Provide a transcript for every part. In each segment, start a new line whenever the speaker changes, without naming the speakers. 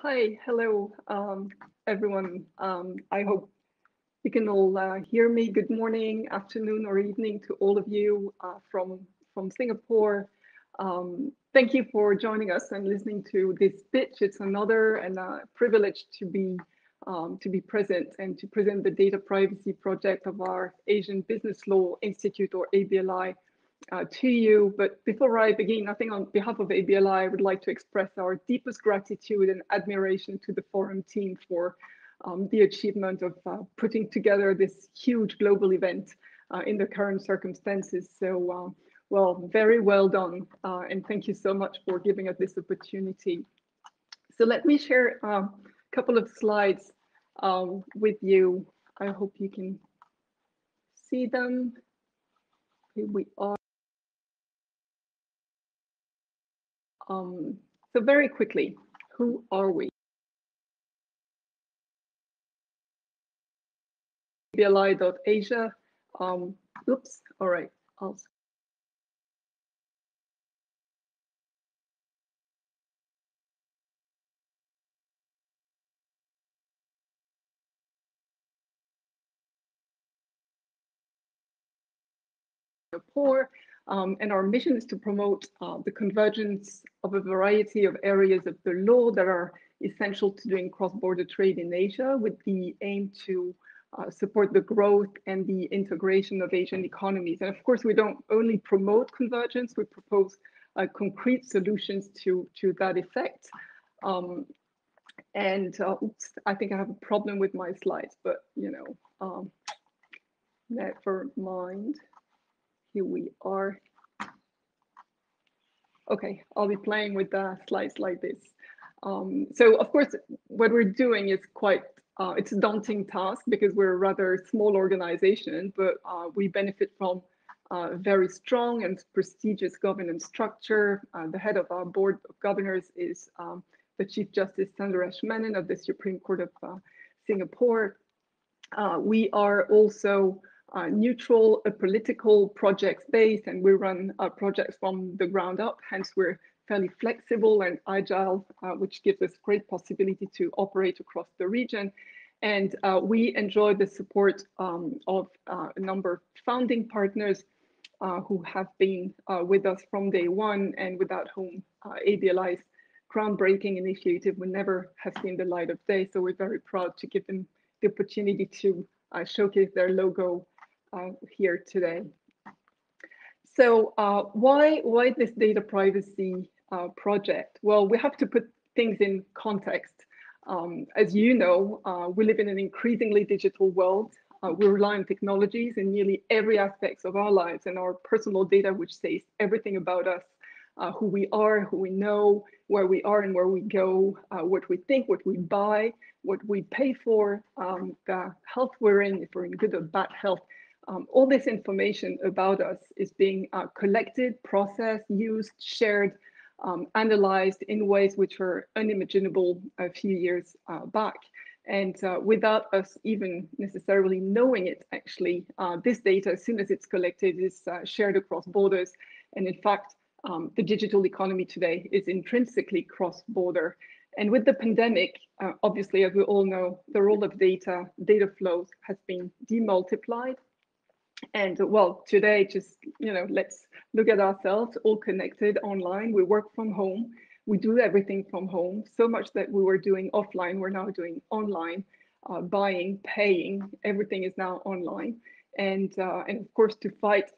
Hi, hello, everyone. I hope you can all hear me. Good morning, afternoon, or evening to all of you from Singapore. Thank you for joining us and listening to this pitch. It's another and privilege to be present and to present the data privacy project of our Asian Business Law Institute, or ABLI, to you. But before I begin, I think on behalf of ABLI, I would like to express our deepest gratitude and admiration to the forum team for the achievement of putting together this huge global event in the current circumstances. So, well, very well done. And thank you so much for giving us this opportunity. So let me share a couple of slides with you. I hope you can see them. Here we are. So very quickly, who are we? ABLI.Asia. Oops, all right. I'll Singapore. And our mission is to promote the convergence of a variety of areas of the law that are essential to doing cross-border trade in Asia, with the aim to support the growth and the integration of Asian economies. And of course, we don't only promote convergence, we propose concrete solutions to that effect. Oops, I think I have a problem with my slides, but never mind. Here we are. Okay, I'll be playing with the slides like this. So of course, what we're doing is it's a daunting task because we're a rather small organization, but we benefit from a very strong and prestigious governance structure. The head of our board of governors is the Chief Justice Sundaresh Menon of the Supreme Court of Singapore. We are also neutral, political, projects based, and we run projects from the ground up. Hence, we're fairly flexible and agile, which gives us great possibility to operate across the region. And we enjoy the support of a number of founding partners who have been with us from day one, and without whom ABLI's groundbreaking initiative would never have seen the light of day. So we're very proud to give them the opportunity to showcase their logo here today. So why this data privacy project? Well, we have to put things in context. As you know, we live in an increasingly digital world. We rely on technologies in nearly every aspect of our lives, and our personal data, which says everything about us, who we are, who we know, where we are and where we go, what we think, what we buy, what we pay for, the health we're in, if we're in good or bad health. All this information about us is being collected, processed, used, shared, analyzed in ways which were unimaginable a few years back. And without us even necessarily knowing it, actually, this data, as soon as it's collected, is shared across borders. And in fact, the digital economy today is intrinsically cross-border. And with the pandemic, obviously, as we all know, the role of data flows has been demultiplied. And well, today, just, let's look at ourselves, all connected online. We work from home. We do everything from home. So much that we were doing offline, we're now doing online, buying, paying, everything is now online. And of course, to fight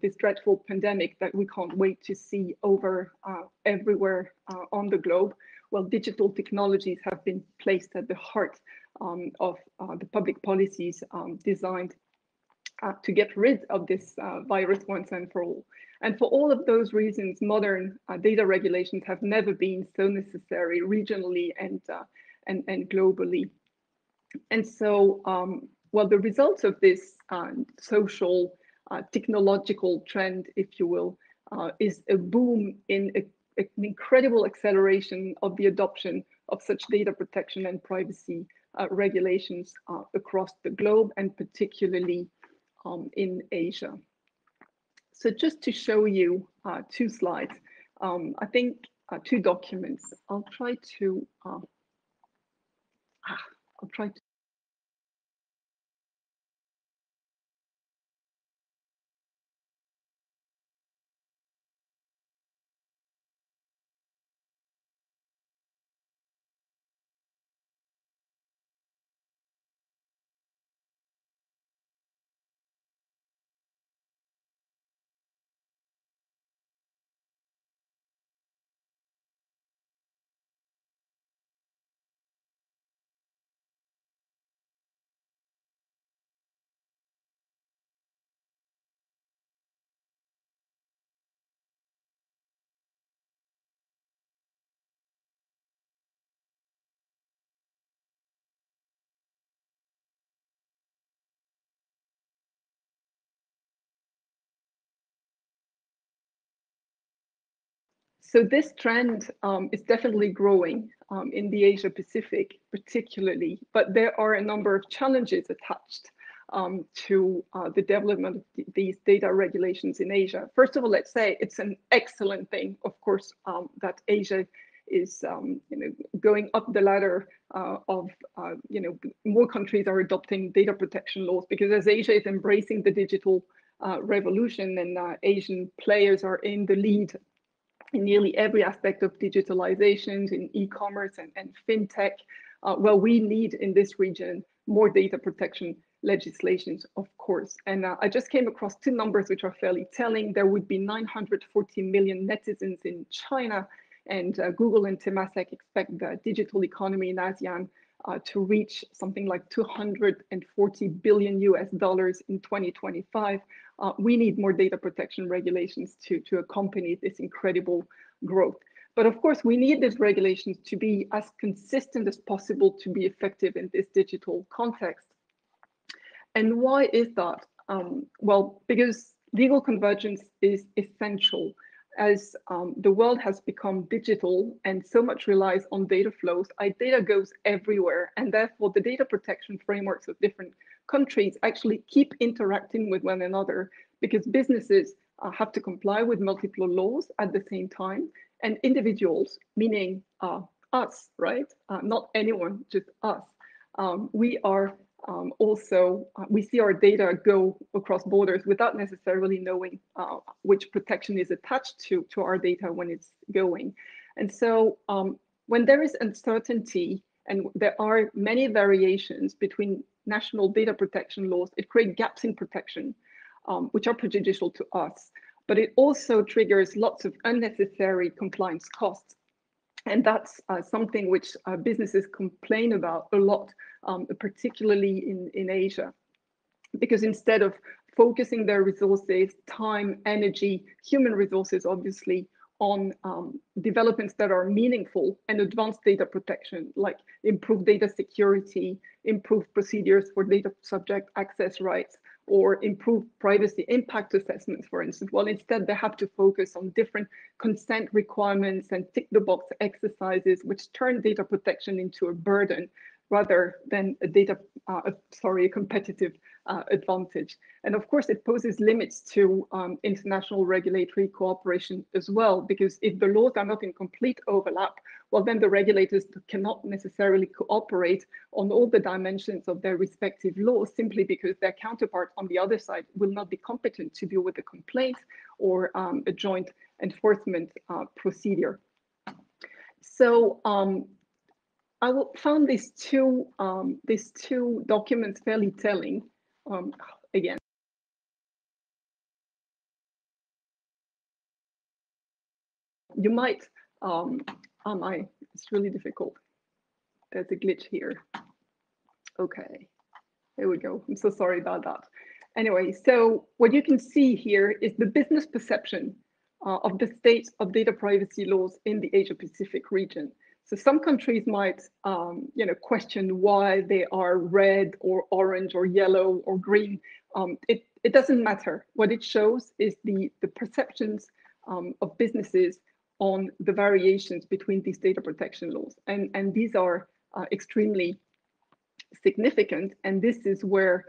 this dreadful pandemic that we can't wait to see over everywhere on the globe, well, digital technologies have been placed at the heart of the public policies designed to get rid of this virus once and for all. And for all of those reasons, modern data regulations have never been so necessary regionally and globally. And so, well, the results of this social technological trend, if you will, is a boom in an incredible acceleration of the adoption of such data protection and privacy regulations across the globe, and particularly in Asia. So just to show you two slides, I think two documents. I'll try to I'll try to. So this trend is definitely growing in the Asia Pacific, particularly, but there are a number of challenges attached to the development of these data regulations in Asia. First of all, let's say it's an excellent thing, of course, that Asia is going up the ladder of more countries are adopting data protection laws, because as Asia is embracing the digital revolution, and Asian players are in the lead in nearly every aspect of digitalization, in e-commerce and fintech. Well, we need in this region more data protection legislations, of course. And I just came across two numbers which are fairly telling. There would be 940 million netizens in China, and Google and Temasek expect the digital economy in ASEAN to reach something like 240 billion US dollars in 2025. We need more data protection regulations to accompany this incredible growth. But of course, we need these regulations to be as consistent as possible to be effective in this digital context. And why is that? Well, because legal convergence is essential. As the world has become digital and so much relies on data flows, data goes everywhere. And therefore, the data protection frameworks of different countries actually keep interacting with one another, because businesses have to comply with multiple laws at the same time. And individuals, meaning us, right? Not anyone, just us. We are we see our data go across borders without necessarily knowing which protection is attached to our data when it's going. And so when there is uncertainty and there are many variations between national data protection laws, it creates gaps in protection, which are prejudicial to us. But it also triggers lots of unnecessary compliance costs. And that's something which businesses complain about a lot, particularly in Asia, because instead of focusing their resources, time, energy, human resources, obviously, on developments that are meaningful and advanced data protection, like improved data security, improved procedures for data subject access rights, or improved privacy impact assessments, for instance. Well, instead, they have to focus on different consent requirements and tick the box exercises, which turn data protection into a burden rather than a competitive advantage. And of course, it poses limits to international regulatory cooperation as well, because if the laws are not in complete overlap, well, then the regulators cannot necessarily cooperate on all the dimensions of their respective laws, simply because their counterpart on the other side will not be competent to deal with a complaint or a joint enforcement procedure. So I found these two documents fairly telling. Again, you might, it's really difficult. There's a glitch here. Okay, there we go. I'm so sorry about that. Anyway, so what you can see here is the business perception of the state of data privacy laws in the Asia Pacific region. So some countries might, question why they are red or orange or yellow or green. It doesn't matter. What it shows is the perceptions of businesses on the variations between these data protection laws. And these are extremely significant. And this is where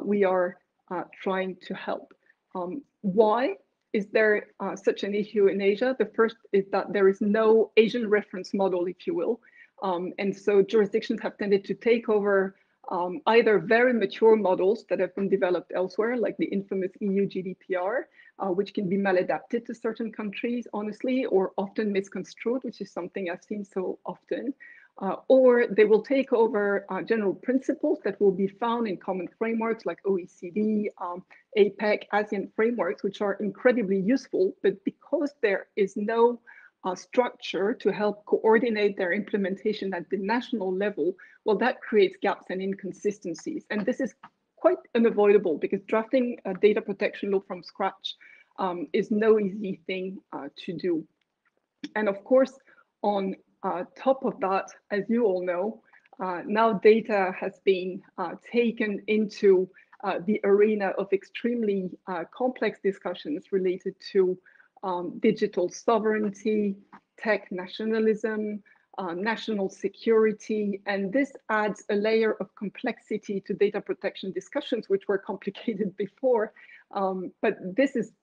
we are trying to help. Why is there such an issue in Asia? The first is that there is no Asian reference model, if you will. And so jurisdictions have tended to take over either very mature models that have been developed elsewhere, like the infamous EU GDPR, which can be maladapted to certain countries, honestly, or often misconstrued, which is something I've seen so often. Or they will take over general principles that will be found in common frameworks like OECD, APEC, ASEAN frameworks, which are incredibly useful, but because there is no structure to help coordinate their implementation at the national level, well, that creates gaps and inconsistencies. And this is quite unavoidable because drafting a data protection law from scratch is no easy thing to do. And of course, on top of that, as you all know, now data has been taken into the arena of extremely complex discussions related to digital sovereignty, tech nationalism, national security, and this adds a layer of complexity to data protection discussions, which were complicated before. But this is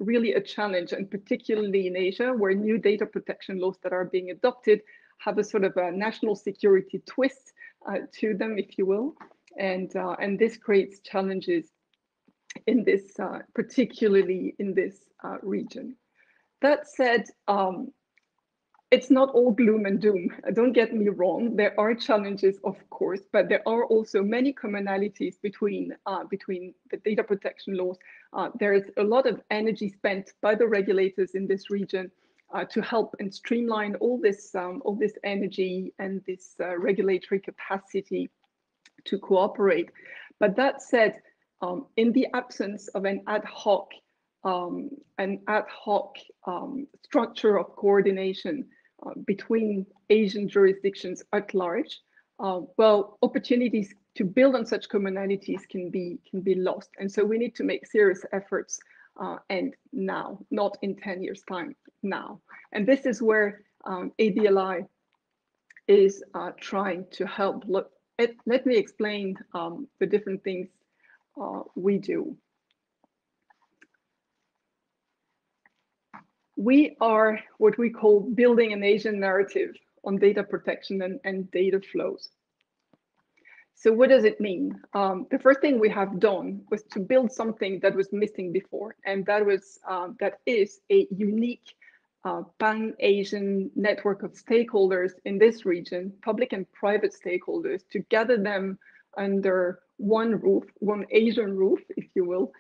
really a challenge, and particularly in Asia, where new data protection laws that are being adopted have a sort of a national security twist to them, if you will, and this creates challenges in this, particularly in this region. That said, it's not all gloom and doom. Don't get me wrong. There are challenges, of course, but there are also many commonalities between the data protection laws. There is a lot of energy spent by the regulators in this region to help and streamline all this energy and this regulatory capacity to cooperate. But that said, in the absence of an ad hoc structure of coordination between Asian jurisdictions at large, well, opportunities to build on such commonalities can be lost. And so we need to make serious efforts, and now, not in 10 years' time, now. And this is where ADLI is trying to help. Look, let me explain the different things we do. We are what we call building an Asian narrative on data protection and data flows. So what does it mean? The first thing we have done was to build something that was missing before, and that is a unique pan-Asian network of stakeholders in this region, public and private stakeholders, to gather them under one roof, one Asian roof, if you will,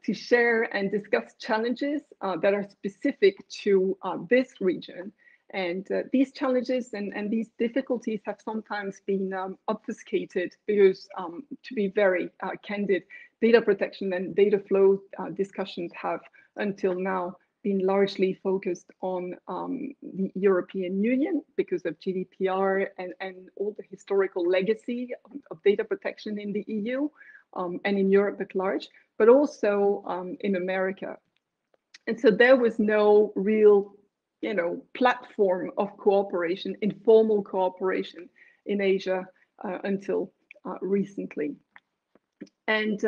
to share and discuss challenges that are specific to this region. And these challenges and these difficulties have sometimes been obfuscated because, to be very candid, data protection and data flow discussions have until now been largely focused on the European Union because of GDPR and all the historical legacy of data protection in the EU and in Europe at large, but also in America. And so there was no real, platform of cooperation, informal cooperation in Asia until recently. And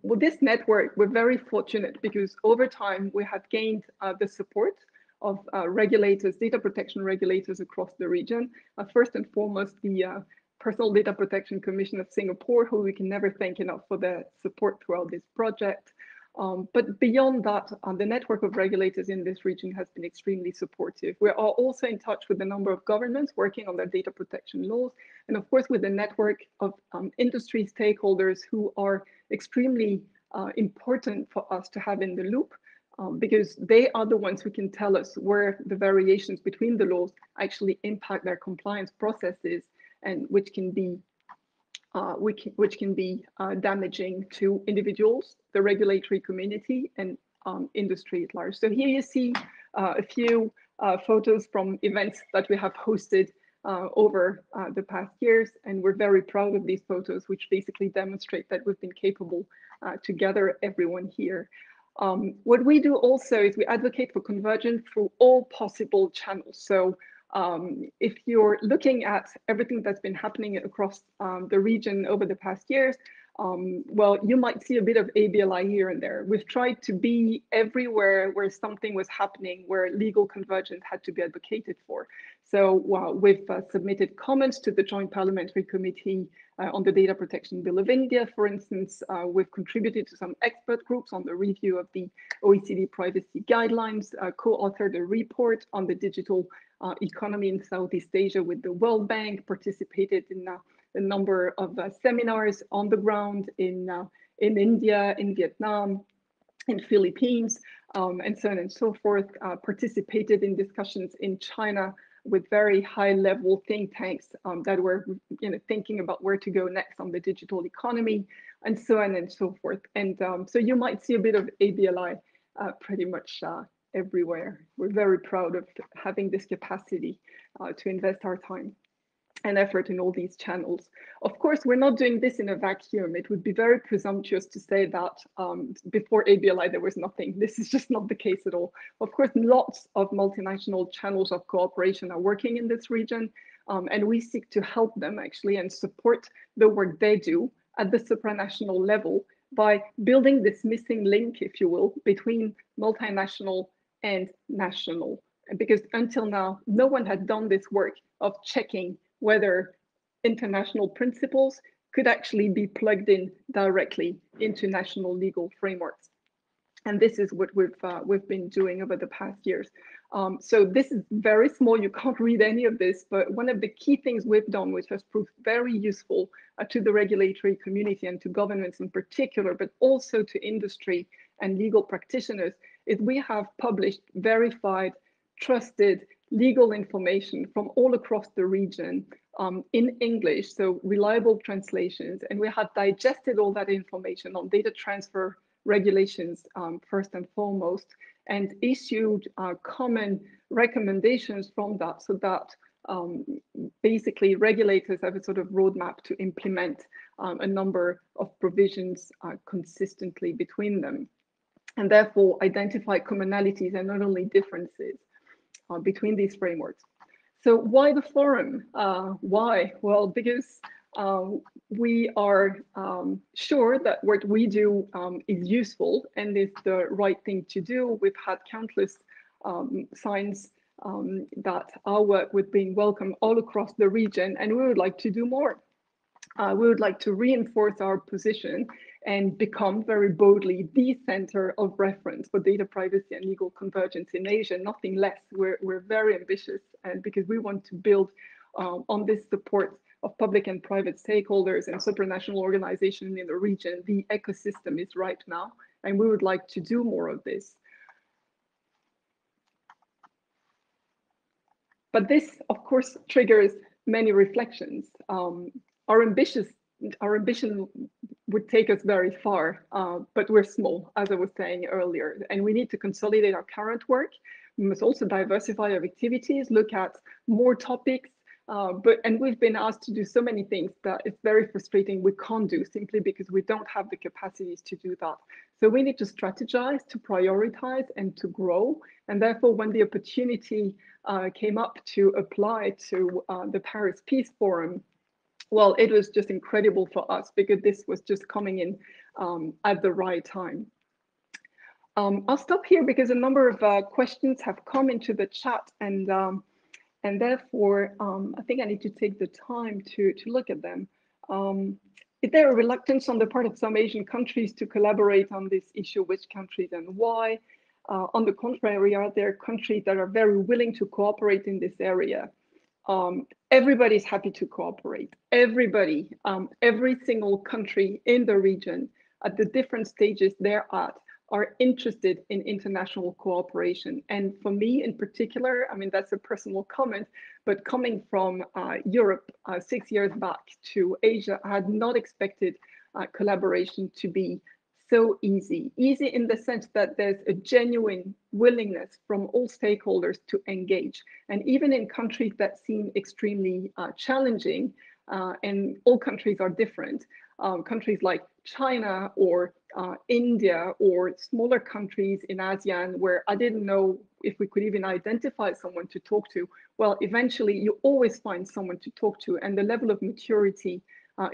with this network, we're very fortunate because over time we have gained the support of regulators, data protection regulators across the region. First and foremost, the Personal Data Protection Commission of Singapore, who we can never thank enough for their support throughout this project. But beyond that, the network of regulators in this region has been extremely supportive. We are also in touch with a number of governments working on their data protection laws, and of course with a network of industry stakeholders who are extremely important for us to have in the loop, because they are the ones who can tell us where the variations between the laws actually impact their compliance processes, and which can be damaging to individuals, the regulatory community, and industry at large. So here you see a few photos from events that we have hosted over the past years, and we're very proud of these photos, which basically demonstrate that we've been capable to gather everyone here. What we do also is we advocate for convergence through all possible channels. So if you're looking at everything that's been happening across the region over the past years, well, you might see a bit of ABLI here and there. We've tried to be everywhere where something was happening, where legal convergence had to be advocated for. So we've submitted comments to the Joint Parliamentary Committee on the Data Protection Bill of India, for instance. We've contributed to some expert groups on the review of the OECD privacy guidelines, co-authored a report on the digital economy in Southeast Asia with the World Bank, participated in a number of seminars on the ground in India, in Vietnam, in Philippines, and so on and so forth, participated in discussions in China with very high-level think tanks that were thinking about where to go next on the digital economy, and so on and so forth. And so you might see a bit of ABLI pretty much everywhere. We're very proud of having this capacity to invest our time and effort in all these channels. Of course, we're not doing this in a vacuum. It would be very presumptuous to say that before ABLI there was nothing. This is just not the case at all. Of course, lots of multinational channels of cooperation are working in this region, and we seek to help them actually and support the work they do at the supranational level by building this missing link, if you will, between multinational and national. Because until now, no one had done this work of checking whether international principles could actually be plugged in directly into national legal frameworks. And this is what we've been doing over the past years. So this is very small, you can't read any of this, but one of the key things we've done, which has proved very useful to the regulatory community and to governments in particular, but also to industry and legal practitioners, is we have published verified, trusted legal information from all across the region in English, so reliable translations. And we have digested all that information on data transfer regulations first and foremost, and issued common recommendations from that, so that basically regulators have a sort of roadmap to implement a number of provisions consistently between them, and therefore identify commonalities and not only differences between these frameworks. So why the forum? Why? Well, because we are sure that what we do is useful and is the right thing to do. We've had countless signs that our work would be welcome all across the region, and we would like to do more. We would like to reinforce our position and become very boldly the center of reference for data privacy and legal convergence in Asia, nothing less. We're very ambitious, and because we want to build on this support of public and private stakeholders and supranational organizations in the region. The ecosystem is ripe now, and we would like to do more of this. But this, of course, triggers many reflections. Our ambition would take us very far, but we're small, as I was saying earlier, and we need to consolidate our current work. We must also diversify our activities, look at more topics, and we've been asked to do so many things that it's very frustrating we can't do, simply because we don't have the capacities to do that. So we need to strategize, to prioritize, and to grow. And therefore, when the opportunity came up to apply to the Paris Peace Forum, well, it was just incredible for us, because this was just coming in at the right time. I'll stop here because a number of questions have come into the chat, and therefore I think I need to take the time to look at them. Is there a reluctance on the part of some Asian countries to collaborate on this issue? Which countries and why? On the contrary, are there countries that are very willing to cooperate in this area? Everybody's happy to cooperate. Everybody, every single country in the region at the different stages they're at are interested in international cooperation. And for me in particular, I mean, that's a personal comment, but coming from Europe 6 years back to Asia, I had not expected collaboration to be so easy. Easy in the sense that there's a genuine willingness from all stakeholders to engage. And even in countries that seem extremely challenging, and all countries are different, countries like China or India or smaller countries in ASEAN where I didn't know if we could even identify someone to talk to, well, eventually you always find someone to talk to, and the level of maturity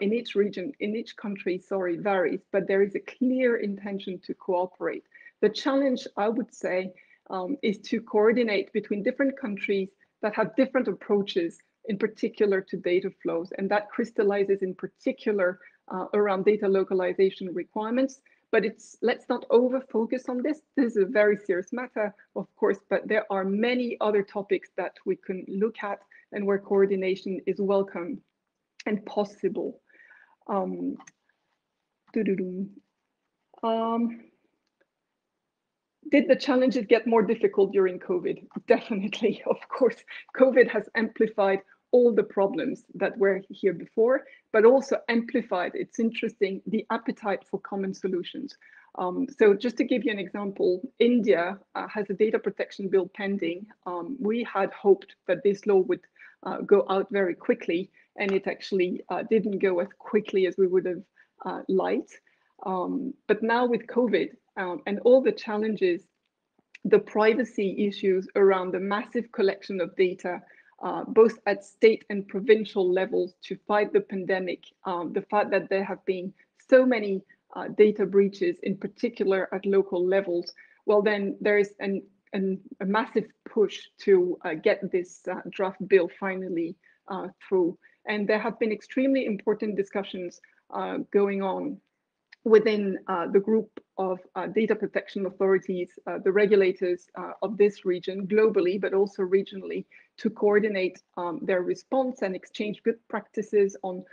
in each region, in each country, sorry, varies, but there is a clear intention to cooperate. The challenge, I would say, is to coordinate between different countries that have different approaches, in particular to data flows, and that crystallizes in particular around data localization requirements. But let's not over focus on this. This is a very serious matter, of course, but there are many other topics that we can look at and where coordination is welcome and possible. Um, did the challenges get more difficult during COVID? Definitely, of course. COVID has amplified all the problems that were here before, but also amplified, it's interesting, the appetite for common solutions. So just to give you an example, India has a data protection bill pending. We had hoped that this law would go out very quickly, and it actually didn't go as quickly as we would have liked. But now with COVID and all the challenges, the privacy issues around the massive collection of data, both at state and provincial levels to fight the pandemic, the fact that there have been so many data breaches, in particular at local levels, well, then there is a massive push to get this draft bill finally through. And there have been extremely important discussions going on within the group of data protection authorities, the regulators of this region globally, but also regionally, to coordinate their response and exchange good practices on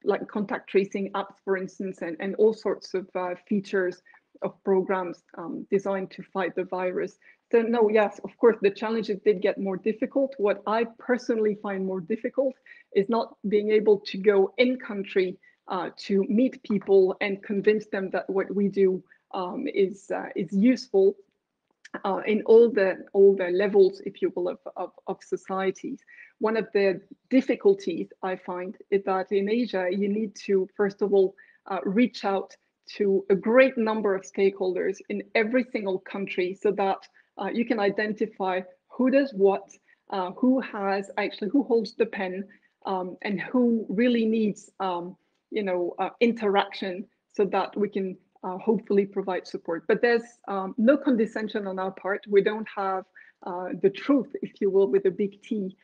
like contact tracing apps, for instance, and all sorts of features of programs designed to fight the virus. So no, yes, of course, the challenges did get more difficult. What I personally find more difficult is not being able to go in country to meet people and convince them that what we do is useful in all the levels, if you will, of societies. One of the difficulties I find is that in Asia, you need to, first of all, reach out to a great number of stakeholders in every single country so that you can identify who does what, who holds the pen, and who really needs interaction so that we can hopefully provide support. But there's no condescension on our part. We don't have the truth, if you will, with a big T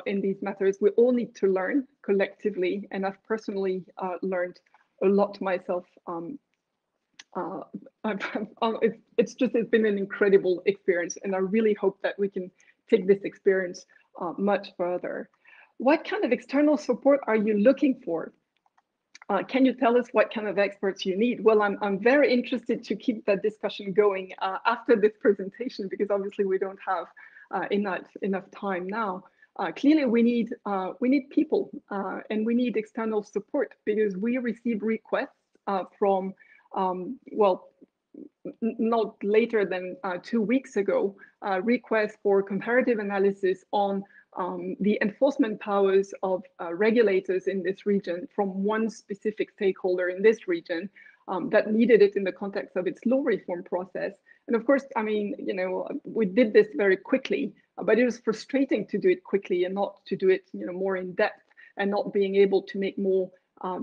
in these matters. We all need to learn collectively, and I've personally learned a lot myself. It's been an incredible experience, and I really hope that we can take this experience much further. What kind of external support are you looking for? Can you tell us what kind of experts you need? Well, I'm very interested to keep that discussion going after this presentation, because obviously we don't have enough time now. Clearly, we need people and we need external support, because we receive requests from, well, not later than 2 weeks ago, requests for comparative analysis on the enforcement powers of regulators in this region from one specific stakeholder in this region that needed it in the context of its law reform process. And of course, I mean, we did this very quickly, but it was frustrating to do it quickly and not to do it, more in depth, and not being able to make more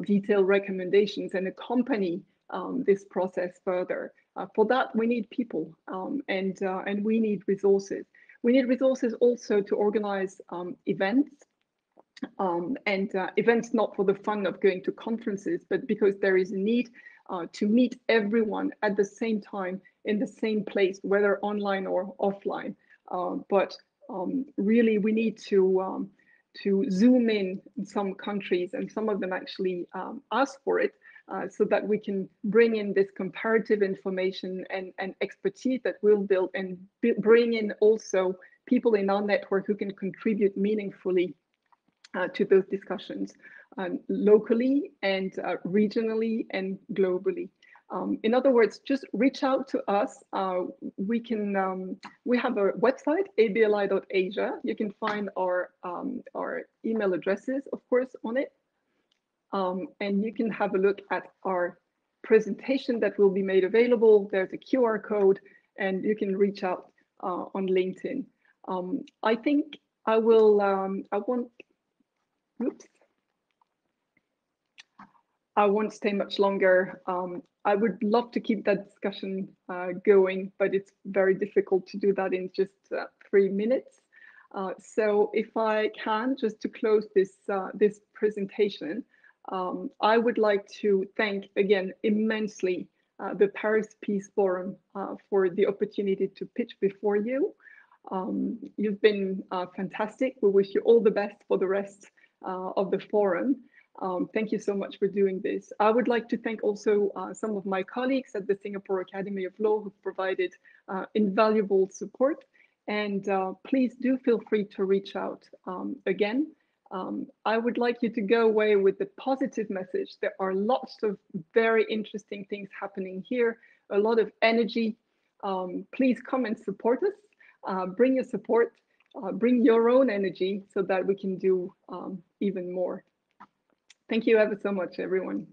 detailed recommendations and accompany this process further. For that, we need people and we need resources. We need resources also to organize events, and events not for the fun of going to conferences, but because there is a need to meet everyone at the same time in the same place, whether online or offline. But really, we need to zoom in some countries, and some of them actually ask for it, so that we can bring in this comparative information and expertise that we'll build, and bring in also people in our network who can contribute meaningfully to those discussions locally and regionally and globally. In other words, just reach out to us. We have a website, abli.asia. You can find our email addresses, of course, on it. And you can have a look at our presentation that will be made available. There's a QR code, and you can reach out on LinkedIn. I think I will, oops. I won't stay much longer. I would love to keep that discussion going, but it's very difficult to do that in just 3 minutes. So if I can, just to close this presentation, I would like to thank again immensely the Paris Peace Forum for the opportunity to pitch before you. You've been fantastic. We wish you all the best for the rest of the forum. Thank you so much for doing this. I would like to thank also some of my colleagues at the Singapore Academy of Law who provided invaluable support. And please do feel free to reach out again. I would like you to go away with the positive message. There are lots of very interesting things happening here, a lot of energy. Please come and support us. Bring your support, bring your own energy so that we can do even more. Thank you ever so much, everyone.